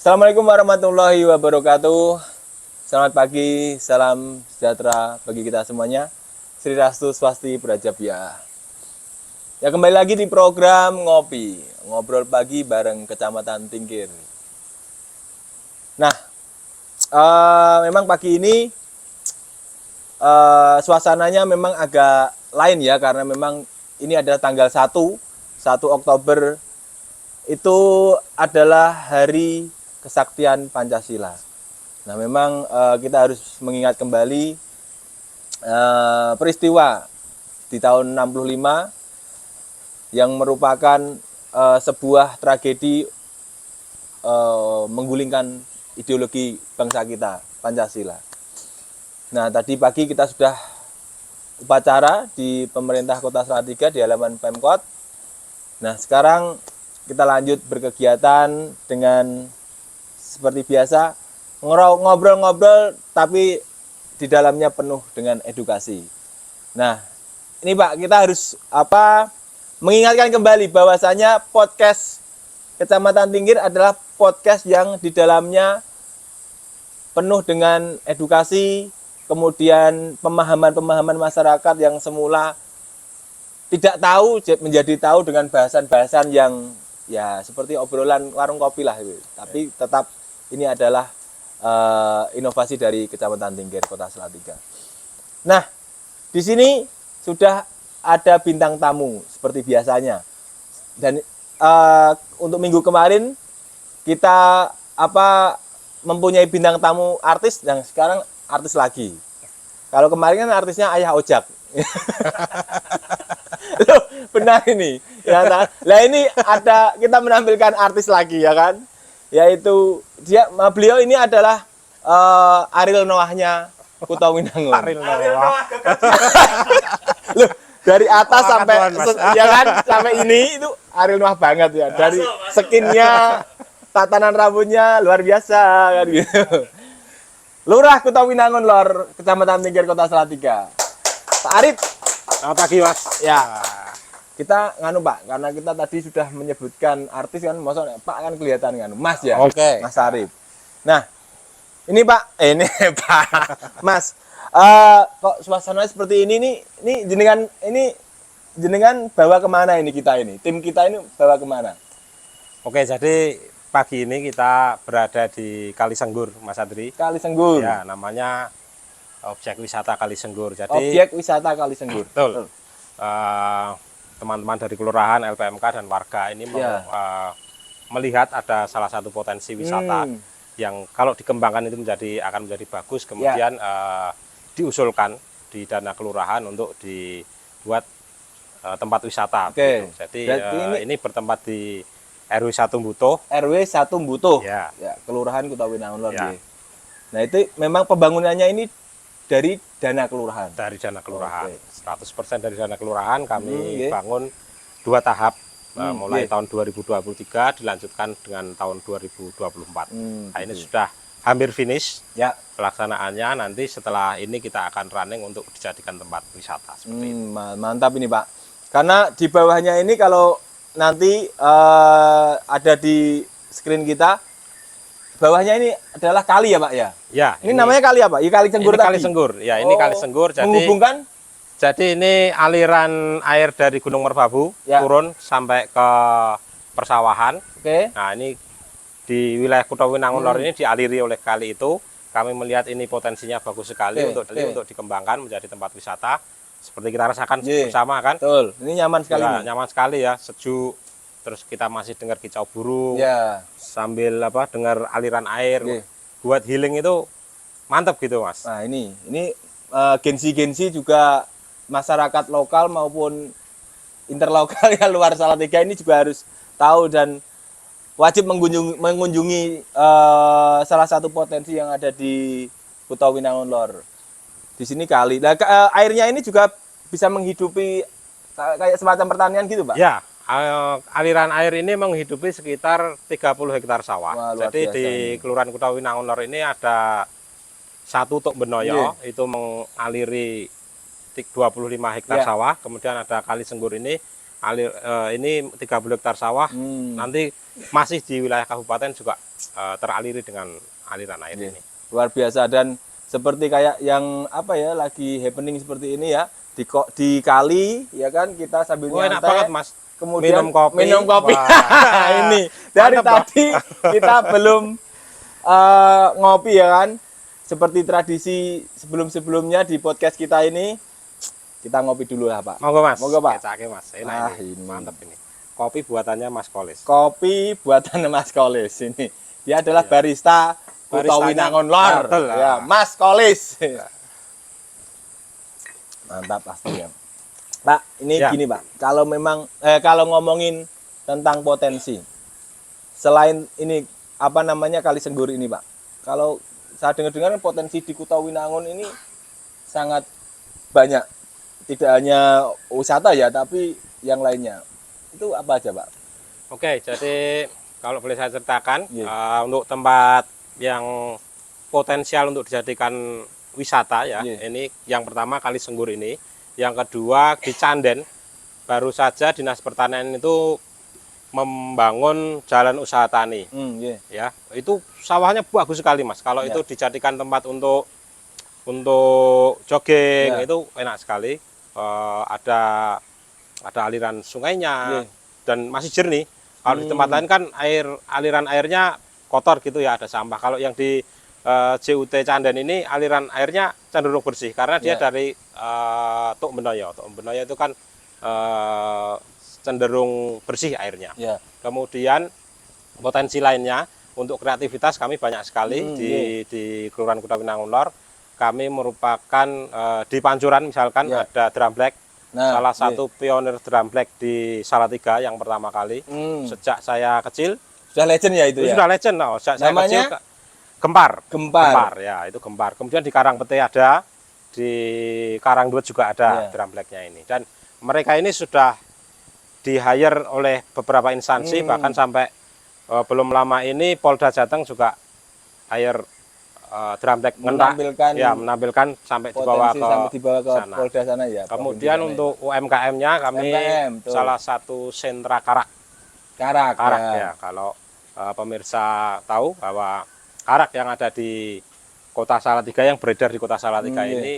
Assalamualaikum warahmatullahi wabarakatuh. Selamat pagi, salam sejahtera bagi kita semuanya. Sri Rastu Swasti Prajabya. Ya, kembali lagi di program Ngopi, ngobrol pagi bareng Kecamatan Tingkir. Nah, memang pagi ini suasananya memang agak lain ya, karena memang ini adalah tanggal 1 Oktober, itu adalah hari kesaktian Pancasila. Nah, memang kita harus mengingat kembali peristiwa di tahun 65 yang merupakan sebuah tragedi menggulingkan ideologi bangsa kita, Pancasila. Nah, tadi pagi kita sudah upacara di pemerintah Kota Salatiga di halaman Pemkot. Nah, sekarang kita lanjut berkegiatan dengan seperti biasa, ngobrol-ngobrol tapi di dalamnya penuh dengan edukasi. Nah, ini Pak, kita harus mengingatkan kembali bahwasanya podcast Kecamatan Tingkir adalah podcast yang di dalamnya penuh dengan edukasi, kemudian pemahaman-pemahaman masyarakat yang semula tidak tahu menjadi tahu dengan bahasan-bahasan yang ya seperti obrolan warung kopi lah itu. Tapi tetap ini adalah inovasi dari Kecamatan Tingkir Kota Salatiga. Nah, di sini sudah ada bintang tamu seperti biasanya. Dan untuk minggu kemarin kita mempunyai bintang tamu artis, dan sekarang artis lagi. Kalau kemarin kan artisnya Ayah Ojak. Loh, benar ini. Ya, nah ini ada kita menampilkan artis lagi ya kan, yaitu beliau ini adalah Ariel Noahnya Kuto Winangun. Ariel Noah. Loh, dari atas sampai ya kan sampai ini itu Ariel Noah banget ya. Dari skinnya, tatanan rambutnya luar biasa kan gitu. Lurah Kuto Winangun Lor, Kecamatan Tingkir Kota Salatiga. Pak Arif. Selamat pagi, Mas. Ya. Kita nganu Pak, karena kita tadi sudah menyebutkan artis kan, maksudnya Pak kan kelihatan nganu, Mas ya. Oke. Mas Arif. Nah, ini Pak, ini Pak, Mas. Kok suasana seperti ini jenengan bawa kemana ini kita ini? Tim kita ini bawa kemana? Oke, jadi pagi ini kita berada di Kalisenggur, Mas Adri. Kalisenggur. Ya, namanya objek wisata Kalisenggur. Jadi objek wisata Kalisenggur. Betul. Teman-teman dari kelurahan, LPMK dan warga ini melihat ada salah satu potensi wisata yang kalau dikembangkan itu akan menjadi bagus. Kemudian diusulkan di dana kelurahan untuk dibuat tempat wisata. Oke. Gitu. Jadi ini bertempat di RW 1 Butuh. RW 1 Butuh. Ya. Kelurahan Kuto Winangun Lor. Ya. Nah, itu memang pembangunannya ini dari dana kelurahan. Dari dana kelurahan. Oke. 100% dari dana kelurahan kami bangun 2 tahap. Mulai tahun 2023 dilanjutkan dengan tahun 2024. Nah, ini sudah hampir finish ya pelaksanaannya. Nanti setelah ini kita akan running untuk dijadikan tempat wisata seperti itu. Mantap ini Pak, karena di bawahnya ini kalau nanti ada di screen kita, bawahnya ini adalah kali ya Pak ya? Ya. Ini namanya kali apa? Kali Senggur tadi? Kali Senggur. Ya, ini Kali Senggur. Jadi menghubungkan? Jadi ini aliran air dari Gunung Merbabu turun sampai ke persawahan. Oke. Nah, ini di wilayah Kuto Winangun Lor ini dialiri oleh kali itu. Kami melihat ini potensinya bagus sekali untuk dikembangkan menjadi tempat wisata. Seperti kita rasakan bersama kan. Betul. Ini nyaman sekali. Ya, nyaman sekali ya, sejuk. Terus kita masih dengar kicau burung. Ya. Sambil dengar aliran air. Buat healing itu mantap gitu, Mas. Nah, ini gensi-gensi juga masyarakat lokal maupun interlokal yang luar Salatiga ini juga harus tahu dan wajib mengunjungi salah satu potensi yang ada di Kuto Winangun Lor. Di sini kali. Nah, airnya ini juga bisa menghidupi kayak semacam pertanian gitu, Pak? Ya, aliran air ini menghidupi sekitar 30 hektar sawah. Wah, jadi di Kelurahan Kuto Winangun Lor ini ada satu Tuk Benoyo, itu mengaliri 25 hektar sawah. Kemudian ada Kali Senggur ini ini 30 hektar sawah, Hmm. nanti masih di wilayah kabupaten juga teraliri dengan aliran air Iya. ini. Luar biasa. Dan seperti kayak yang apa ya, lagi happening seperti ini ya, di kali ya kan, kita sambil Oh, enak nyantai, banget Mas. kemudian Minum kopi. Wah. Ini dari Mantap, Bang. tadi kita belum ngopi ya kan, seperti tradisi sebelum-sebelumnya di podcast kita ini, kita ngopi dulu lah Pak. Monggo Mas. Monggo, Pak. Kecake Mas. Enak Ah, ini. ini. Mantap ini. Kopi buatannya Mas Kolis. Kopi buatan Mas Kolis ini, dia adalah barista Kuto Baristanya Winangun Lor betul, ya, Mas Kolis. Mantap pastinya Pak. Ini Ya. gini Pak, kalau memang kalau ngomongin tentang potensi, selain ini apa namanya Kali Senggur ini Pak, kalau saya dengar-dengar potensi di Kuto Winangun ini sangat banyak, tidak hanya wisata ya, tapi yang lainnya itu apa aja Pak? Oke, jadi kalau boleh saya ceritakan, Iya. untuk tempat yang potensial untuk dijadikan wisata ya, Iya. ini yang pertama Kali Senggur ini, yang kedua di Canden, baru saja Dinas Pertanian itu membangun jalan usaha tani. Iya. Ya, itu sawahnya bagus sekali Mas. Kalau Ya. itu dijadikan tempat untuk jogging, Ya. itu enak sekali. Ada aliran sungainya Iya. dan masih jernih. Kalau di tempat lain kan aliran airnya kotor gitu ya, ada sampah. Kalau yang di JUT Canden ini aliran airnya cenderung bersih karena dia Ya. dari Tuk Benoyo. Tuk Benoyo itu kan cenderung bersih airnya. Ya. Kemudian potensi lainnya untuk kreativitas kami banyak sekali Iya. di Kelurahan Kuto Winangun Lor. Kami merupakan di Pancuran misalkan Ya. ada drum black. Nah, Salah iya. satu pionir drum black di Salatiga yang pertama kali. Sejak saya kecil, Sudah legend ya itu itu ya. sudah legend. Oh, sejak saya Namanya? kecil, Gempar. Gempar. Ya, itu Gempar. Kemudian di Karangpete ada, di Karangduet juga ada Ya. drum blacknya ini. Dan mereka ini sudah di-hire oleh beberapa instansi, bahkan sampai belum lama ini Polda Jateng juga hire drum black ngentak, Menampilkan ya, menampilkan sampai sampai dibawa ke sana. Polda sana ya. Kemudian provinsi sana untuk UMKM-nya kami UMKM, betul. salah satu sentra karak. ya. Karak. Ya, kalau pemirsa tahu bahwa karak yang ada di Kota Salatiga, yang beredar di Kota Salatiga Iya. ini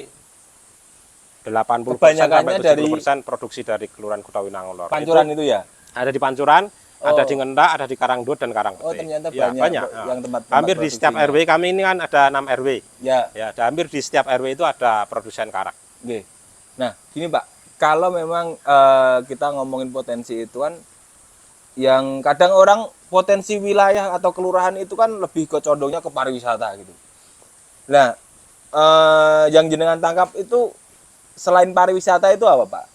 80% Kebanyakannya sampai 70% produksi dari Kelurahan Kuto Winangun Lor. Pancuran Itu itu ya. ada di Pancuran, ada di Ngendak, ada di Karangduet dan Karangpete. Oh, ternyata Ya, banyak Ya. yang tempat Hampir di setiap produksinya. RW kami ini kan ada 6 RW. Ya. Ya, hampir di setiap RW itu ada produsen karak. Oke. Nah, gini Pak, kalau memang kita ngomongin potensi itu kan, yang kadang orang potensi wilayah atau kelurahan itu kan lebih ke condongnya ke pariwisata gitu. Nah, yang jenengan tangkap itu selain pariwisata itu apa Pak?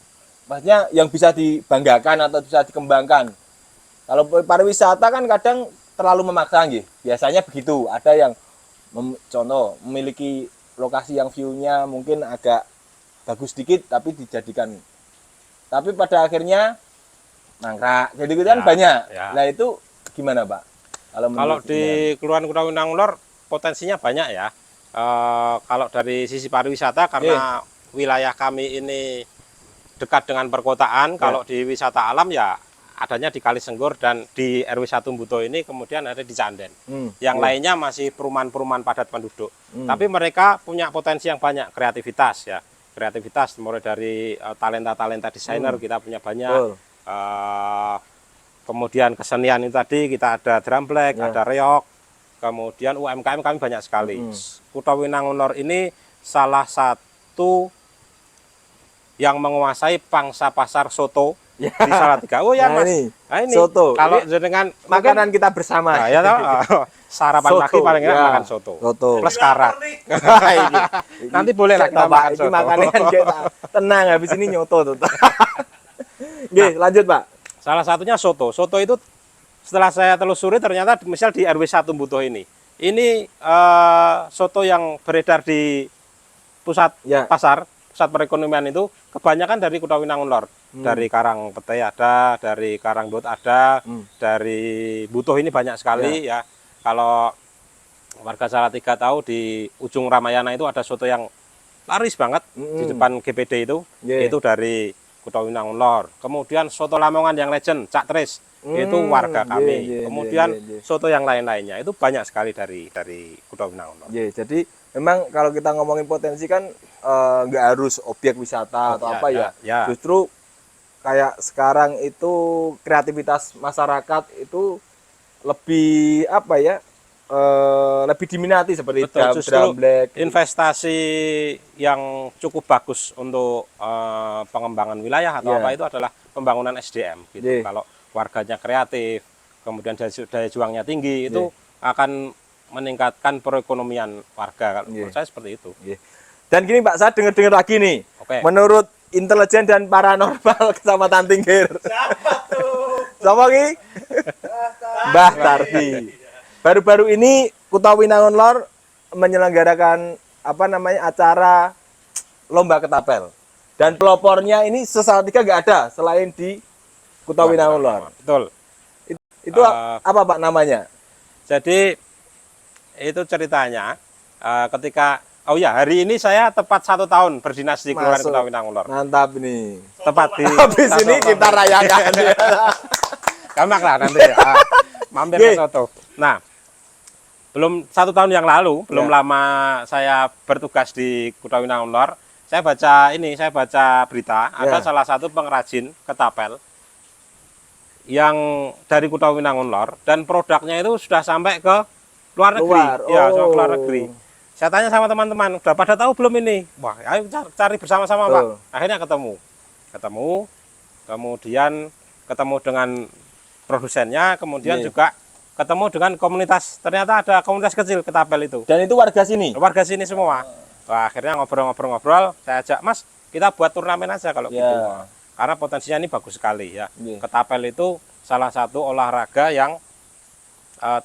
Maksudnya yang bisa dibanggakan atau bisa dikembangkan. Kalau pariwisata kan kadang terlalu memaksa nggih. Biasanya begitu. Ada yang contoh memiliki lokasi yang view-nya mungkin agak bagus sedikit tapi dijadikan. Tapi pada akhirnya mangkrak. Jadi kan Ya, banyak. ya. Nah, itu gimana, Pak? Kalau menurut di Kelurahan Kuto Winangun Lor potensinya banyak ya. Kalau dari sisi pariwisata karena wilayah kami ini dekat dengan perkotaan, kalau di wisata alam ya adanya di Kali Senggur dan di RW 1 Mbuto ini, kemudian ada di Canden. Yang lainnya masih perumahan-perumahan padat penduduk. Tapi mereka punya potensi yang banyak, kreativitas ya. Kreativitas mulai dari talenta-talenta desainer kita punya banyak. Betul. Kemudian kesenian itu tadi kita ada drum black, ada reog. Kemudian UMKM kami banyak sekali. Kuto Winangun Lor ini salah satu yang menguasai pangsa pasar soto di Salatiga. Oh ya Nah, Mas, ini soto. kalau Ini dengan makanan kita bersama. nah, ya toh, sarapan Soto, pagi paling enak ya. makan soto. Soto. Plus karak. Nanti boleh lah kita makan soto. Makanan kita. Tenang, habis ini nyoto tuh. Nggih, lanjut, Pak. Salah satunya soto. Soto itu setelah saya telusuri ternyata misal di RW 1 Mbuto ini. Ini soto yang beredar di pusat pasar, pusat perekonomian itu kebanyakan dari Kuto Winangun Lor. Dari Karangpete ada, dari Karangduet ada, dari Butuh ini banyak sekali ya. Kalau warga Salatiga tahu di ujung Ramayana itu ada soto yang laris banget di depan GPD itu. Itu dari Kutawinangun Lor. Kemudian soto Lamongan yang legend, Cak Tris, itu warga kami. Kemudian soto yang lain-lainnya itu banyak sekali dari Kutawinangun Lor. Jadi memang kalau kita ngomongin potensi kan nggak harus objek wisata atau apa ya. Justru kayak sekarang itu kreativitas masyarakat itu lebih apa ya, lebih diminati seperti justru Black. Investasi yang cukup bagus untuk pengembangan wilayah atau apa itu adalah pembangunan SDM gitu. Kalau warganya kreatif, kemudian daya juangnya tinggi, itu akan meningkatkan perekonomian warga. Menurut saya seperti itu. Dan gini Pak, saya dengar lagi nih. Menurut intelijen dan paranormal Kecamatan Tinggir. Siapa tuh? Siapa ki? Mbah Tardi. Baru-baru ini Kutawinangun Lor menyelenggarakan apa namanya acara lomba ketapel. Dan pelopornya ini Salatiga nggak ada selain di Kutawinangun Lor. Betul. Itu apa Pak namanya? Jadi itu ceritanya ketika hari ini saya tepat 1 tahun berdinas di Kelurahan Kutawinangun Lor. Mantap nih. Tepat di habis ini kita rayakan. Gampang lah nanti mampir ke soto. Nah, belum 1 tahun yang lalu, belum lama saya bertugas di Kutawinangun Lor, saya baca berita ada salah satu pengrajin ketapel yang dari Kutawinangun Lor dan produknya itu sudah sampai ke luar negeri. Ya, ke luar negeri. Saya tanya sama teman-teman, udah pada tahu belum ini? Wah, ayo cari bersama-sama, Pak. Akhirnya ketemu, kemudian ketemu dengan produsennya, kemudian juga ketemu dengan komunitas. Ternyata ada komunitas kecil ketapel itu. Dan itu warga sini? Warga sini semua. Wah, akhirnya ngobrol-ngobrol, saya ajak, Mas, kita buat turnamen aja kalau gitu. Karena potensinya ini bagus sekali ya. Ketapel itu salah satu olahraga yang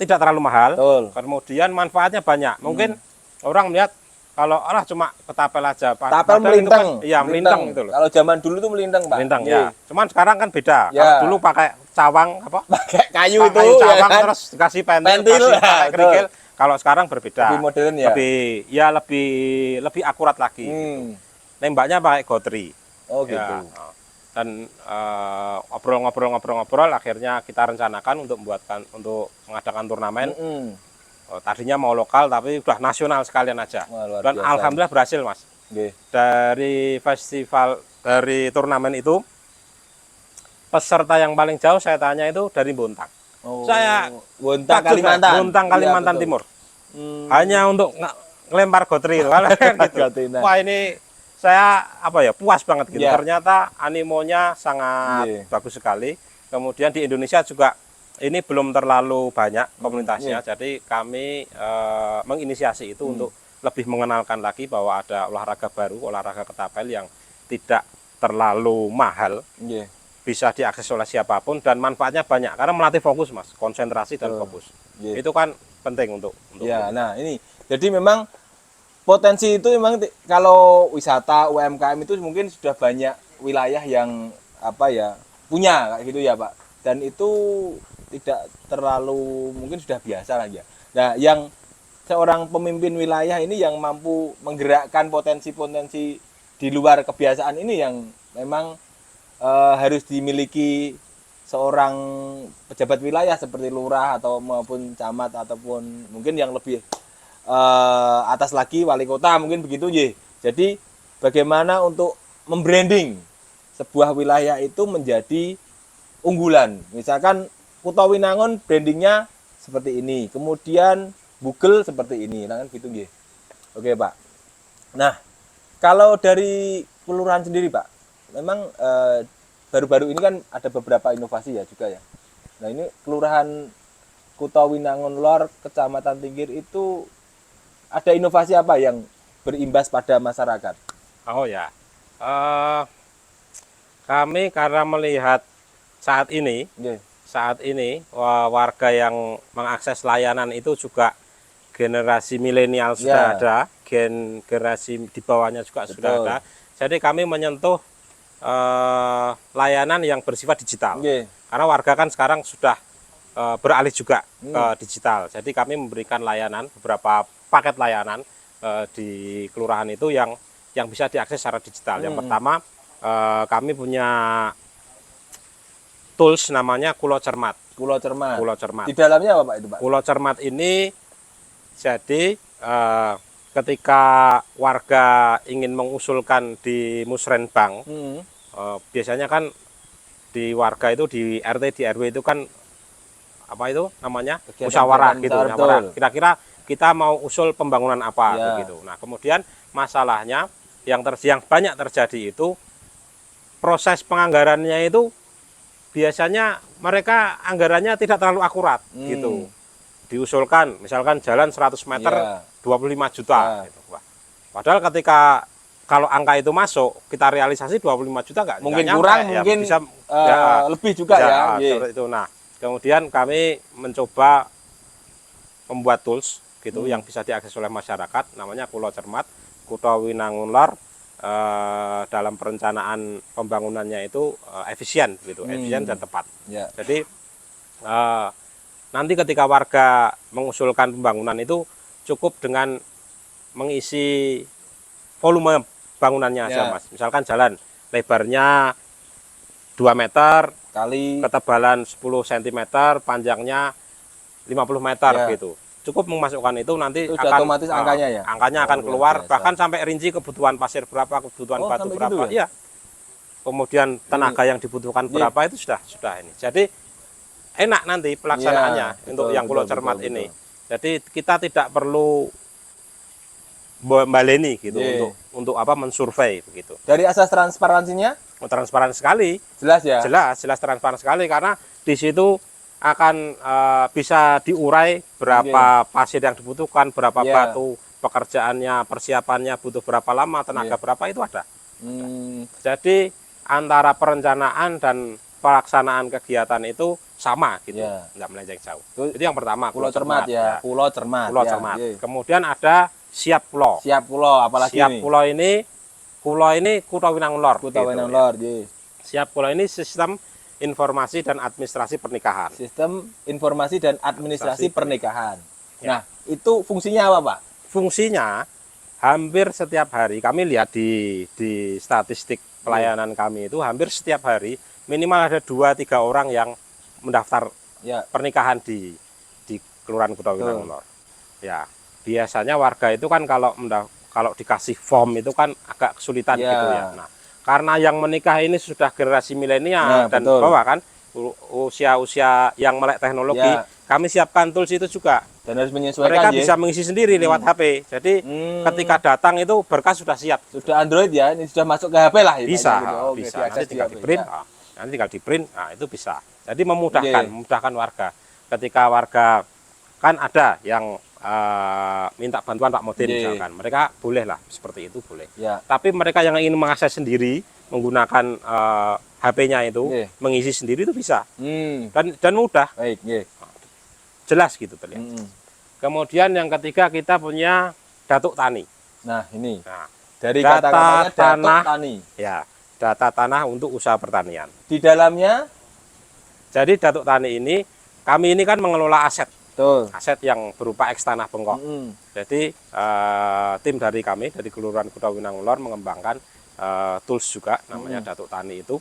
tidak terlalu mahal. Kemudian manfaatnya banyak. Mungkin orang melihat kalau cuma ketapel aja. Ketapel melintang. Iya, melintang gitu loh. Kalau zaman dulu tuh melintang, Pak. Melintang ya. Cuman sekarang kan beda. Kalau dulu pakai cawang pakai kayu itu cawang terus dikasih pentil, pakai kerikil. Kalau sekarang berbeda. Lebih modern ya. Lebih akurat lagi. Gitu. Nembaknya pakai gotri. Oh gitu. Dan ngobrol-ngobrol akhirnya kita rencanakan untuk mengadakan turnamen. Tadinya mau lokal tapi udah nasional sekalian aja. Dan alhamdulillah berhasil, Mas. Dari turnamen itu peserta yang paling jauh saya tanya itu dari Bontang. Saya Bontang Kalimantan. Bontang Kalimantan Timur. Hanya untuk ngelempar gotri itu. Gitu. Wah, ini saya puas banget gitu. Ternyata animonya sangat bagus sekali. Kemudian di Indonesia juga ini belum terlalu banyak komunitasnya. Jadi kami menginisiasi itu untuk lebih mengenalkan lagi bahwa ada olahraga baru, olahraga ketapel yang tidak terlalu mahal. Bisa diakses oleh siapapun dan manfaatnya banyak karena melatih fokus, Mas, konsentrasi dan fokus. Itu kan penting untuk nah ini jadi memang potensi itu memang kalau wisata UMKM itu mungkin sudah banyak wilayah yang punya kayak gitu ya, Pak, dan itu tidak terlalu mungkin sudah biasa lah ya. Nah, yang seorang pemimpin wilayah ini yang mampu menggerakkan potensi-potensi di luar kebiasaan ini yang memang harus dimiliki seorang pejabat wilayah seperti lurah atau maupun camat ataupun mungkin yang lebih atas lagi wali kota mungkin begitu ya. Jadi bagaimana untuk membranding sebuah wilayah itu menjadi unggulan. Misalkan Kutawinangun brandingnya seperti ini, kemudian Google seperti ini, kan gitu ya. Oke, Pak. Nah, kalau dari kelurahan sendiri, Pak, memang baru-baru ini kan ada beberapa inovasi ya juga ya. Nah, ini kelurahan Kutawinangun Lor, Kecamatan Tinggir itu ada inovasi apa yang berimbas pada masyarakat? Oh ya, kami karena melihat saat ini warga yang mengakses layanan itu juga generasi milenial sudah ada, generasi di bawahnya juga sudah ada. Jadi kami menyentuh layanan yang bersifat digital. Karena warga kan sekarang sudah beralih juga ke digital. Jadi kami memberikan layanan, beberapa paket layanan di kelurahan itu yang bisa diakses secara digital. Yang pertama kami punya tools namanya Kulo Cermat. Kulo Cermat. Kulo Cermat. Di dalamnya apa Pak itu Pak? Kulo Cermat ini jadi ketika warga ingin mengusulkan di Musrenbang, biasanya kan di warga itu di RT di RW itu kan apa itu namanya Kegiatan musyawarah gitu, musyawarah, musyawarah. betul. Kira-kira kita mau usul pembangunan apa Ya. begitu. Nah, kemudian masalahnya yang banyak terjadi itu proses penganggarannya itu biasanya mereka anggarannya tidak terlalu akurat gitu. Diusulkan misalkan jalan 100 meter Ya. 25 juta Ya. gitu. Wah. Padahal ketika kalau angka itu masuk, kita realisasi 25 juta Mungkin nyampe, kurang, ya, mungkin bisa lebih juga bisa, ya. seperti itu. Nah, kemudian kami mencoba membuat tools gitu yang bisa diakses oleh masyarakat, namanya Kulo Cermat, Kutha Winangun Lor. Dalam perencanaan pembangunannya itu efisien gitu, efisien dan tepat. Ya. Jadi nanti ketika warga mengusulkan pembangunan itu cukup dengan mengisi volume bangunannya aja, Ya. Mas. Misalkan jalan lebarnya 2 meter, Kali ketebalan 10 cm, panjangnya 50 meter Ya. gitu. Cukup memasukkan itu nanti itu sudah akan otomatis angkanya ya. angkanya akan luar keluar, biasa. bahkan sampai rinci kebutuhan pasir berapa, kebutuhan Oh, batu sampai berapa. gitu ya? Iya. Kemudian tenaga yang dibutuhkan Iya. berapa itu sudah ini. Jadi enak nanti pelaksanaannya Iya, untuk betul, yang Kulo betul, Cermat betul, ini. betul. Jadi kita tidak perlu baleni gitu Iya. untuk apa mensurvei begitu. Dari asas transparansinya Transparan sekali. jelas ya. Jelas transparan sekali karena di situ akan bisa diurai berapa pasir yang dibutuhkan, berapa Iya. batu, pekerjaannya, persiapannya butuh berapa lama, tenaga Iya. berapa itu ada. Hmm, Jadi antara perencanaan dan pelaksanaan kegiatan itu sama gitu, Iya. nggak melenceng jauh. Itu Itu yang pertama, Kulo Cermat ya. Kulo Cermat. Kulo ya. Cermat. Iya. Kemudian ada Siap Pulau. Siap Kulo apalagi Siap nih? Pulau ini Kutha Winangun Lor. Kutha gitu, Winangun ya. Lor, iya. Siap Pulau ini sistem informasi dan administrasi pernikahan. Sistem informasi dan administrasi pernikahan. Ya. Nah, itu fungsinya apa, Pak? Fungsinya hampir setiap hari kami lihat di statistik pelayanan kami itu hampir setiap hari minimal ada 2-3 orang yang mendaftar Ya. pernikahan di Kelurahan Kutha Winangun Lor. Ya, biasanya warga itu kan kalau dikasih form itu kan agak kesulitan Ya. gitu ya. Nah, karena yang menikah ini sudah generasi milenial Nah, dan betul. bawah kan usia-usia yang melek teknologi, Ya. kami siapkan tools itu juga. Dan harus menyesuaikan Mereka ya. bisa mengisi sendiri lewat HP. Jadi ketika datang itu berkas sudah siap. Sudah Android ya, ini sudah masuk ke HP lah ya. Bisa, Gitu. Oke, bisa. diakses Nanti tinggal di HP. di print, Ya. nanti tinggal di print, nah itu bisa. Jadi memudahkan, Iya. memudahkan warga. Ketika warga kan ada yang minta bantuan Pak Modin Iya. misalkan, mereka boleh lah seperti itu boleh. Ya. Tapi mereka yang ingin mengakses sendiri menggunakan HP-nya itu, Iya. mengisi sendiri itu bisa Hmm. dan mudah, Baik, nggih. jelas gitu terlihat. Hmm. Kemudian yang ketiga kita punya Datuk Tani. Nah, ini Nah, dari data kata-katanya Datuk tanah. Tani. ya data tanah untuk usaha pertanian. Di dalamnya Jadi Datuk Tani ini, kami ini kan mengelola aset tuh. yang berupa eks tanah bengkok. Hmm. Jadi tim dari kami dari Kelurahan Kutha Winangun Lor mengembangkan tools juga namanya Datuk Tani itu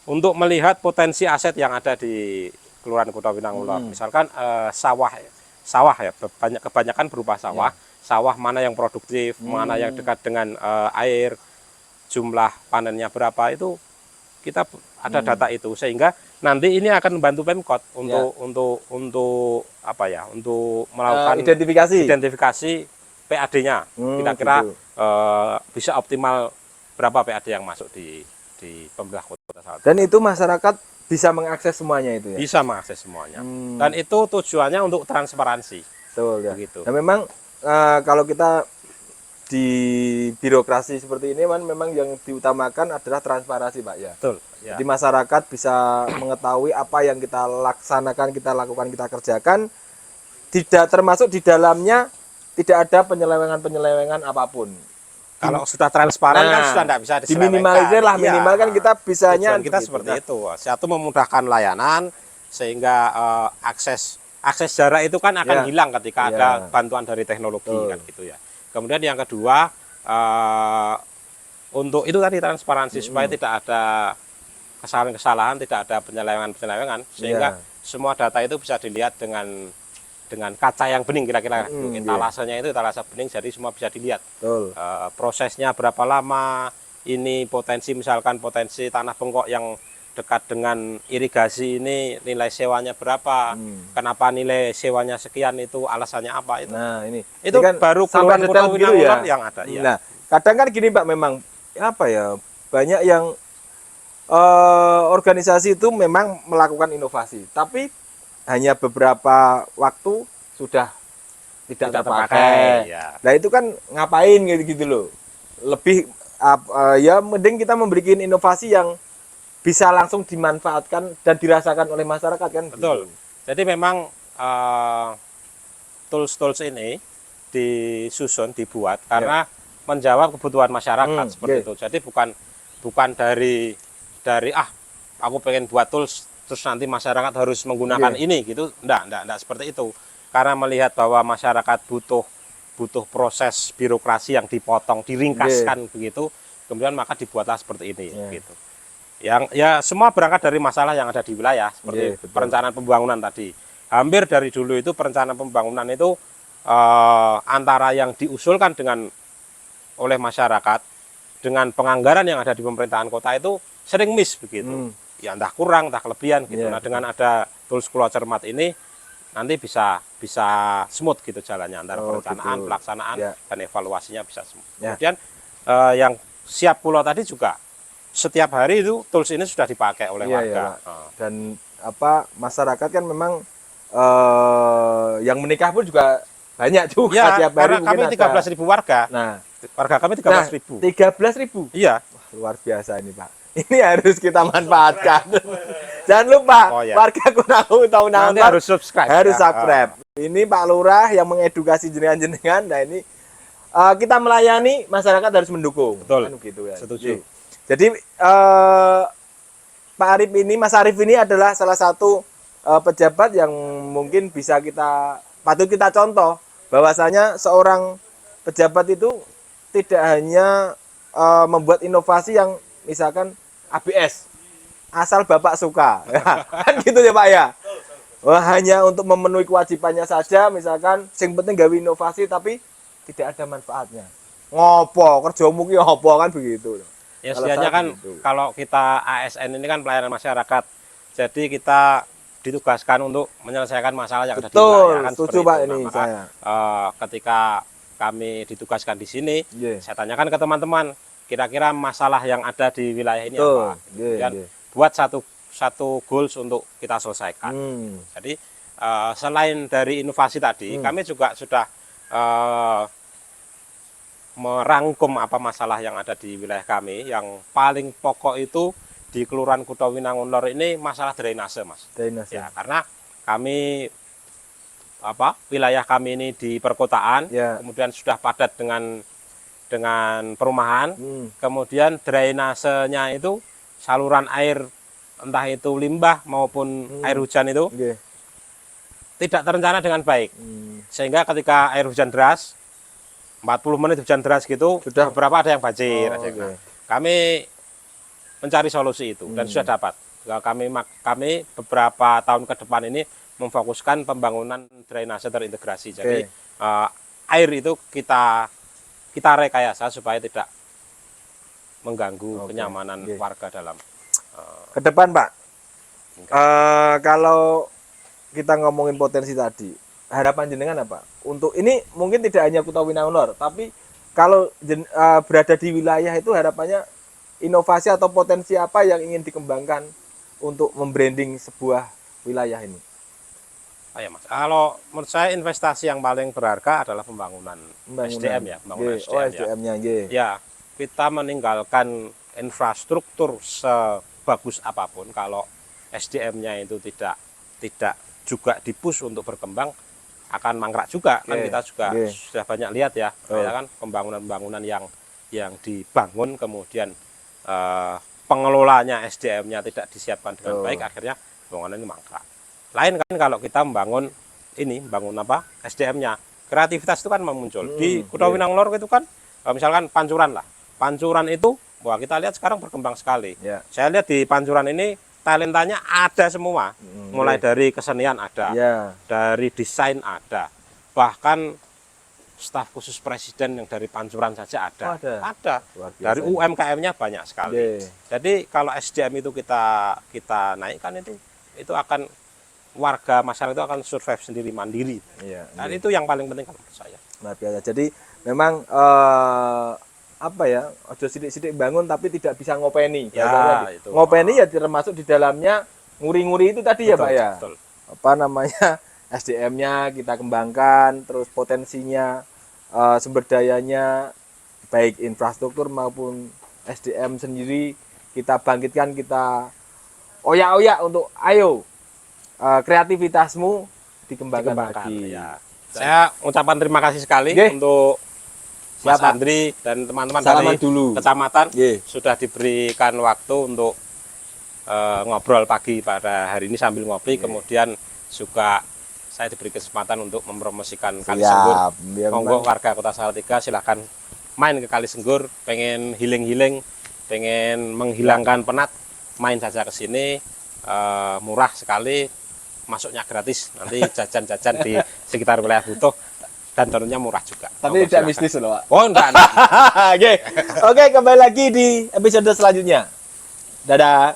untuk melihat potensi aset yang ada di Kelurahan Kutha Winangun Lor. Misalkan sawah ya kebanyakan berupa sawah. Sawah mana yang produktif, mana yang dekat dengan air, jumlah panennya berapa itu kita ada data itu sehingga nanti ini akan membantu Pemkot untuk apa ya, untuk melakukan identifikasi PAD-nya. Kira-kira gitu. bisa optimal berapa PAD yang masuk di pemerintah Kota Salatiga. Dan itu masyarakat bisa mengakses semuanya itu ya. Bisa mengakses semuanya. Dan itu tujuannya untuk transparansi. Betul ya. Begitu. Dan memang kalau kita di birokrasi seperti ini memang yang diutamakan adalah transparansi, Pak ya. Betul. Ya. Jadi masyarakat bisa mengetahui apa yang kita laksanakan, kita lakukan, kita kerjakan. Tidak termasuk di dalamnya tidak ada penyelewengan apapun. Kalau sudah transparan kan sudah tidak bisa diselewengkan. Diminimalisir lah, minimal kan kita bisanya tujuan kita seperti itu. Satu memudahkan layanan sehingga akses jarak itu kan akan hilang ketika ada bantuan dari teknologi kan gitu ya. Kemudian yang kedua untuk itu tadi transparansi supaya tidak ada kesalahan-kesalahan, tidak ada penyelewengan-penyelewengan, sehingga semua data itu bisa dilihat dengan kaca yang bening kira-kira. Etalasenya itu etalase bening, jadi semua bisa dilihat. Betul. Prosesnya berapa lama, ini potensi misalkan potensi tanah bengkok yang dekat dengan irigasi ini nilai sewanya berapa, kenapa nilai sewanya sekian, itu alasannya apa itu. Nah ini Itu baru keluhan Kuto Winangun yang ada. Ya. Nah kadang kan gini Pak, memang apa ya, banyak yang organisasi itu memang melakukan inovasi, tapi hanya beberapa waktu sudah tidak terpakai. Ya. Nah itu kan ngapain gitu loh. Lebih ya mending kita memberikan inovasi yang bisa langsung dimanfaatkan dan dirasakan oleh masyarakat kan. Betul. Gitu. Jadi memang tools-tools ini disusun, dibuat karena menjawab kebutuhan masyarakat seperti itu. Jadi bukan dari aku pengen buat tools terus nanti masyarakat harus menggunakan ini gitu. Enggak seperti itu. Karena melihat bahwa masyarakat butuh proses birokrasi yang dipotong, diringkaskan begitu, kemudian maka dibuatlah seperti ini gitu. Yang ya semua berangkat dari masalah yang ada di wilayah seperti perencanaan pembangunan tadi. Hampir dari dulu itu perencanaan pembangunan itu antara yang diusulkan oleh masyarakat dengan penganggaran yang ada di pemerintahan kota itu sering miss begitu. Ya entah kurang, entah kelebihan gitu. Nah, dengan ada tools Kulo Cermat ini nanti bisa smooth gitu jalannya antara perencanaan, pelaksanaan dan evaluasinya bisa smooth. Kemudian yang siap Kulo tadi juga setiap hari itu tools ini sudah dipakai oleh warga. Dan apa, masyarakat kan memang yang menikah pun juga banyak juga tiap hari. Karena kami 13.000 warga. Nah, warga kami 13.000. 13.000. Iya. Wah, luar biasa ini Pak. Ini harus kita manfaatkan. Jangan lupa warga Kunaku tahun harus subscribe. Subscribe. Ini Pak Lurah yang mengedukasi jenengan-jenengan. Nah ini kita melayani, masyarakat harus mendukung. Betul. Kan gitu ya. Setuju. Jadi Pak Arif ini, Mas Arif ini adalah salah satu pejabat yang mungkin bisa patut kita contoh, bahwasanya seorang pejabat itu tidak hanya membuat inovasi yang misalkan ABS asal Bapak suka, kan gitu ya Pak ya. Wah, hanya untuk memenuhi kewajibannya saja, misalkan sing penting gawe inovasi tapi tidak ada manfaatnya. Ngopo kerjamu ki ngopo, kan begitu. Ya setidaknya kan kalau kita ASN ini kan pelayanan masyarakat, jadi kita ditugaskan untuk menyelesaikan masalah yang ada di wilayah. Kan setuju Pak ini saya. Ketika kami ditugaskan di sini, saya tanyakan ke teman-teman, kira-kira masalah yang ada di wilayah ini apa. Dan buat satu goals untuk kita selesaikan. Jadi selain dari inovasi tadi, kami juga sudah merangkum apa masalah yang ada di wilayah kami. Yang paling pokok itu di Kelurahan Kuto Winangun Lor ini masalah drainase, Mas. Drainase. Ya, karena kami wilayah kami ini di perkotaan, kemudian sudah padat dengan perumahan, kemudian drainasenya itu saluran air, entah itu limbah maupun air hujan itu tidak terencana dengan baik, sehingga ketika air hujan deras, 40 menit hujan deras gitu, sudah beberapa ada yang banjir. Kami mencari solusi itu dan sudah dapat. Kami beberapa tahun ke depan ini memfokuskan pembangunan drainase terintegrasi. Jadi air itu kita rekayasa supaya tidak mengganggu kenyamanan warga dalam ke depan Pak. Kalau kita ngomongin potensi tadi, harapan jenengan apa? Untuk ini mungkin tidak hanya Kuto Winangun Lor, tapi kalau berada di wilayah itu harapannya inovasi atau potensi apa yang ingin dikembangkan untuk membranding sebuah wilayah ini? Ya Mas, kalau menurut saya investasi yang paling berharga adalah pembangunan SDM ya, pembangunan SDM-nya. Ya, kita meninggalkan infrastruktur sebagus apapun kalau SDM-nya itu tidak juga dipush untuk berkembang, akan mangkrak juga. Kan kita juga sudah banyak lihat ya, kan pembangunan-pembangunan yang dibangun kemudian pengelolanya SDM-nya tidak disiapkan dengan baik, akhirnya pembangunan ini mangkrak. Lain kan kalau kita membangun SDM-nya, kreativitas itu kan muncul. Di Kuto Winangun Lor itu kan misalkan pancuran lah. Pancuran itu, wah kita lihat sekarang berkembang sekali. Ya. Saya lihat di Pancuran ini talentanya ada semua, mulai dari kesenian ada, Ya. dari desain ada, bahkan staf khusus presiden yang dari Pancuran saja ada. Oh, ada. Ada. Luar biasa. Dari UMKM-nya banyak sekali. Oke. Jadi kalau SDM itu kita naikkan itu akan warga masyarakat itu akan survive sendiri mandiri. Iya. Dan itu yang paling penting kalau menurut saya. Luar biasa. Jadi memang apa ya, ojo sidik-sidik bangun tapi tidak bisa ngopeni. Ya, Tadi. itu. Ngopeni ya termasuk di dalamnya nguri-nguri itu tadi ya Betul, Pak ya. betul. Apa namanya, SDM-nya kita kembangkan, terus potensinya, sumber dayanya, baik infrastruktur maupun SDM sendiri kita bangkitkan, kita oyak-oyak untuk ayo kreativitasmu dikembangkan lagi. Ya. Saya ucapkan terima kasih sekali Nggih. untuk Mas Siap, Pak. Andri dan teman-teman Salaman dari dulu. kecamatan Nggih. sudah diberikan waktu untuk ngobrol pagi pada hari ini sambil ngopi. Kemudian juga saya diberi kesempatan untuk mempromosikan Kali Senggur. Biar Monggo warga Kota Salatiga silahkan main ke Kali Senggur, pengen healing-healing, pengen menghilangkan penat, main saja ke sini, murah sekali, masuknya gratis, nanti jajan-jajan di sekitar wilayah Butuh, dan tentunya murah juga. tapi Monggo, tidak silahkan. mistis loh Pak. Oh enggak. Oke, kembali lagi di episode selanjutnya. Dadah.